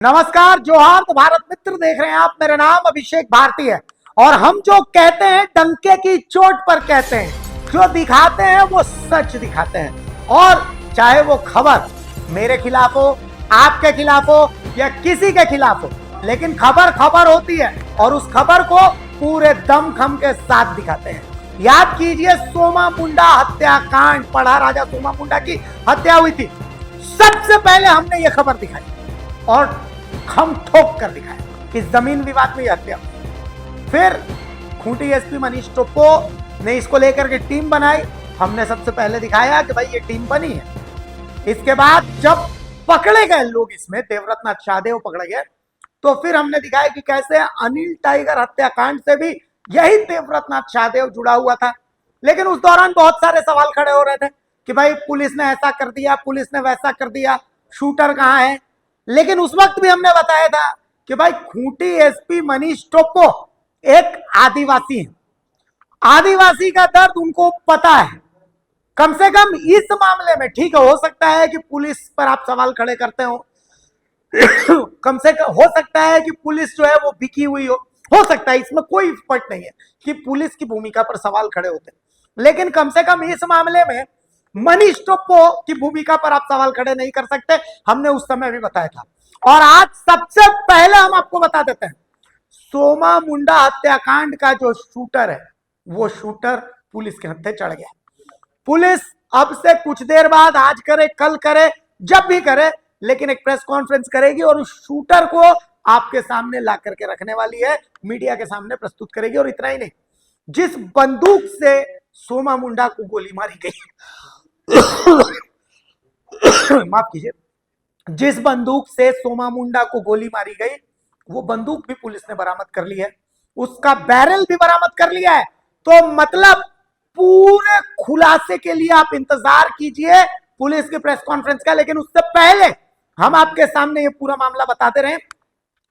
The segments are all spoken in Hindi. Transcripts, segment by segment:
नमस्कार, जोहार। तो भारत मित्र देख रहे हैं आप। मेरा नाम अभिषेक भारती है और हम जो कहते हैं डंके की चोट पर कहते हैं, जो दिखाते हैं वो सच दिखाते हैं। और चाहे वो खबर मेरे खिलाफ हो, आपके खिलाफ हो या किसी के खिलाफ हो, लेकिन खबर खबर होती है और उस खबर को पूरे दमखम के साथ दिखाते हैं। याद कीजिए, सोमा मुंडा हत्याकांड, पढ़ा राजा सोमा मुंडा की हत्या हुई थी। सबसे पहले हमने ये खबर दिखाई और हम ठोक कर दिखाया कि जमीन विवाद में हत्या। फिर खूंटी एसपी मनीष टोप्पो ने इसको लेकर के टीम बनाई। हमने सबसे पहले दिखाया कि भाई ये टीम बनी है। इसके बाद जब पकड़े गए लोग, इसमें देवव्रत शाहदेव पकड़े गए, तो फिर हमने दिखाया कि कैसे अनिल टाइगर हत्याकांड से भी यही देवव्रत शाहदेव जुड़ा हुआ था। लेकिन उस दौरान बहुत सारे सवाल खड़े हो रहे थे कि भाई पुलिस ने ऐसा कर दिया, पुलिस ने वैसा कर दिया, शूटर कहां है। लेकिन उस वक्त भी हमने बताया था कि भाई खूंटी एसपी मनीष टोप्पो एक आदिवासी है। आदिवासी का दर्द उनको पता है। कम से कम इस मामले में, ठीक है, हो सकता है कि पुलिस पर आप सवाल खड़े करते हो कम से कम हो सकता है कि पुलिस जो है वो बिकी हुई हो सकता है, इसमें कोई फर्क नहीं है कि पुलिस की भूमिका पर सवाल खड़े होते हैं। लेकिन कम से कम इस मामले में मनीष टोप्पो की भूमिका पर आप सवाल खड़े नहीं कर सकते। हमने उस समय भी बताया था और आज सबसे पहले हम आपको बता देते हैं, सोमा मुंडा हत्याकांड का जो शूटर है वो शूटर पुलिस के हत्थे चढ़ गया। पुलिस अब से कुछ देर बाद, आज करे कल करे जब भी करे, लेकिन एक प्रेस कॉन्फ्रेंस करेगी और उस शूटर को आपके सामने ला करके रखने वाली है, मीडिया के सामने प्रस्तुत करेगी। और इतना ही नहीं, जिस बंदूक से सोमा मुंडा को गोली मारी गई माफ कीजिए, जिस बंदूक से सोमा मुंडा को गोली मारी गई वो बंदूक भी पुलिस ने बरामद कर ली है, उसका बैरल भी बरामद कर लिया है। तो मतलब पूरे खुलासे के लिए आप इंतजार कीजिए पुलिस के प्रेस कॉन्फ्रेंस का। लेकिन उससे पहले हम आपके सामने ये पूरा मामला बताते रहे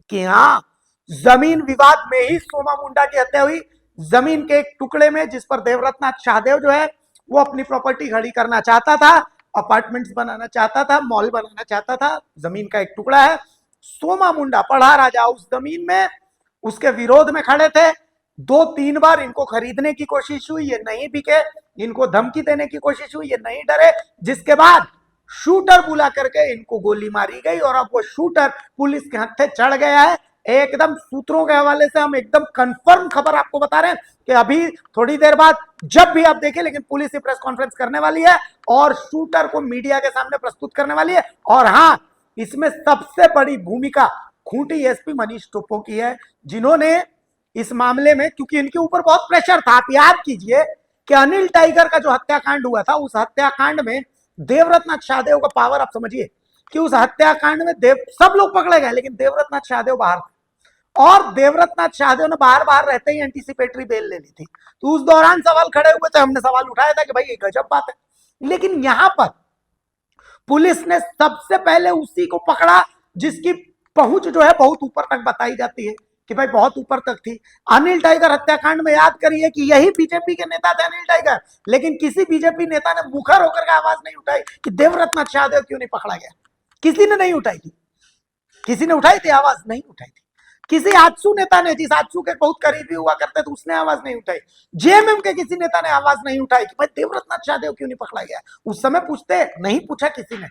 कि हाँ, जमीन विवाद में ही सोमा मुंडा की हत्या हुई। जमीन के एक टुकड़े में, जिस पर देवव्रत शाहदेव जो है वो अपनी प्रॉपर्टी खड़ी करना चाहता था, अपार्टमेंट्स बनाना चाहता था, मॉल बनाना चाहता था। जमीन का एक टुकड़ा है। सोमा मुंडा, पढ़ा राजा, उस जमीन में उसके विरोध में खड़े थे। 2-3 बार इनको खरीदने की कोशिश हुई, ये नहीं बिके। इनको धमकी देने की कोशिश हुई, ये नहीं डरे। जिसके बाद शूटर बुला करके इनको गोली मारी गई और अब वो शूटर पुलिस के हत्थे चढ़ गया है। एकदम सूत्रों के हवाले से हम एकदम कंफर्म खबर आपको बता रहे हैं कि अभी थोड़ी देर बाद जब भी आप देखें, लेकिन पुलिस प्रेस कॉन्फ्रेंस करने वाली है और शूटर को मीडिया के सामने प्रस्तुत करने वाली है। और हाँ, इसमें सबसे बड़ी भूमिका खूंटी एसपी मनीष टोप्पो की है, जिन्होंने इस मामले में, क्योंकि इनके ऊपर बहुत प्रेशर था। आप याद कीजिए कि अनिल टाइगर का जो हत्याकांड हुआ था, उस हत्याकांड में देवव्रत शाहदेव का पावर आप समझिए कि उस हत्याकांड में सब लोग पकड़े गए, लेकिन देवव्रत शाहदेव बाहर थे। और देवव्रत शाहदेव ने बाहर रहते ही एंटीसिपेटरी बेल ले ली थी। तो उस दौरान सवाल खड़े हुए थे, हमने सवाल उठाया था कि भाई ये गजब बात है। लेकिन यहां पर पुलिस ने सबसे पहले उसी को पकड़ा जिसकी पहुंच जो है बहुत ऊपर तक बताई जाती है कि भाई बहुत ऊपर तक थी। अनिल टाइगर हत्याकांड में याद करिए कि यही बीजेपी के नेता थे अनिल टाइगर, लेकिन किसी बीजेपी नेता ने मुखर होकर के आवाज नहीं उठाई कि देवव्रत शाहदेव क्यों नहीं पकड़ा गया। किसी ने नहीं उठाई थी। किसी ने उठाई थी? आवाज नहीं उठाई थी। किसी आजसू नेता ने, जिस आजसू के बहुत करीबी हुआ करते थे, उसने आवाज नहीं उठाई। जेएमएम के किसी नेता ने आवाज नहीं उठाई कि भाई देवव्रत शाहदेव क्यों नहीं पकड़ा गया। उस समय पूछते नहीं, पूछा किसी ने।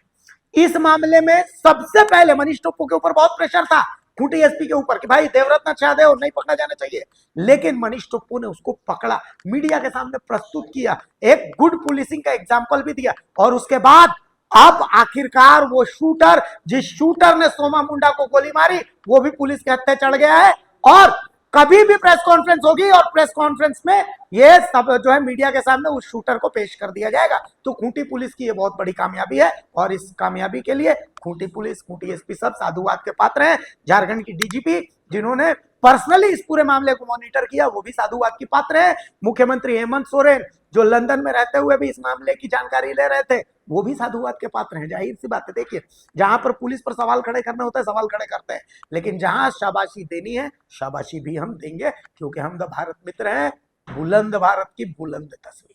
इस मामले में सबसे पहले मनीष टोप्पो के ऊपर बहुत प्रेशर था, खूंटी एसपी के ऊपर, कि भाई देवव्रत शाहदेव नहीं पकड़ा जाना चाहिए। लेकिन मनीष टोप्पो ने उसको पकड़ा, मीडिया के सामने प्रस्तुत किया, एक गुड पुलिसिंग का एग्जाम्पल भी दिया। और उसके बाद अब आखिरकार वो शूटर, जिस शूटर ने सोमा मुंडा को गोली मारी, वो भी पुलिस के हत्थे चढ़ गया है। और कभी भी प्रेस कॉन्फ्रेंस होगी और प्रेस कॉन्फ्रेंस में ये सब जो है मीडिया के सामने उस शूटर को पेश कर दिया जाएगा। तो खूंटी पुलिस की ये बहुत बड़ी कामयाबी है और इस कामयाबी के लिए खूंटी पुलिस, खूंटी एसपी सब साधुवाद के पात्र हैं। झारखंड की डीजीपी, जिन्होंने पर्सनली इस पूरे मामले को मॉनिटर किया, वो भी साधुवाद की पात्र है। मुख्यमंत्री हेमंत सोरेन, जो लंदन में रहते हुए भी इस मामले की जानकारी ले रहे थे, वो भी साधुवाद के पात्र हैं। जाहिर सी बात है, देखिए, जहां पर पुलिस पर सवाल खड़े करने होते हैं, सवाल खड़े करते हैं, लेकिन जहां शाबाशी देनी है, शाबाशी भी हम देंगे, क्योंकि हम द भारत मित्र हैं। बुलंद भारत की बुलंद तस्वीर।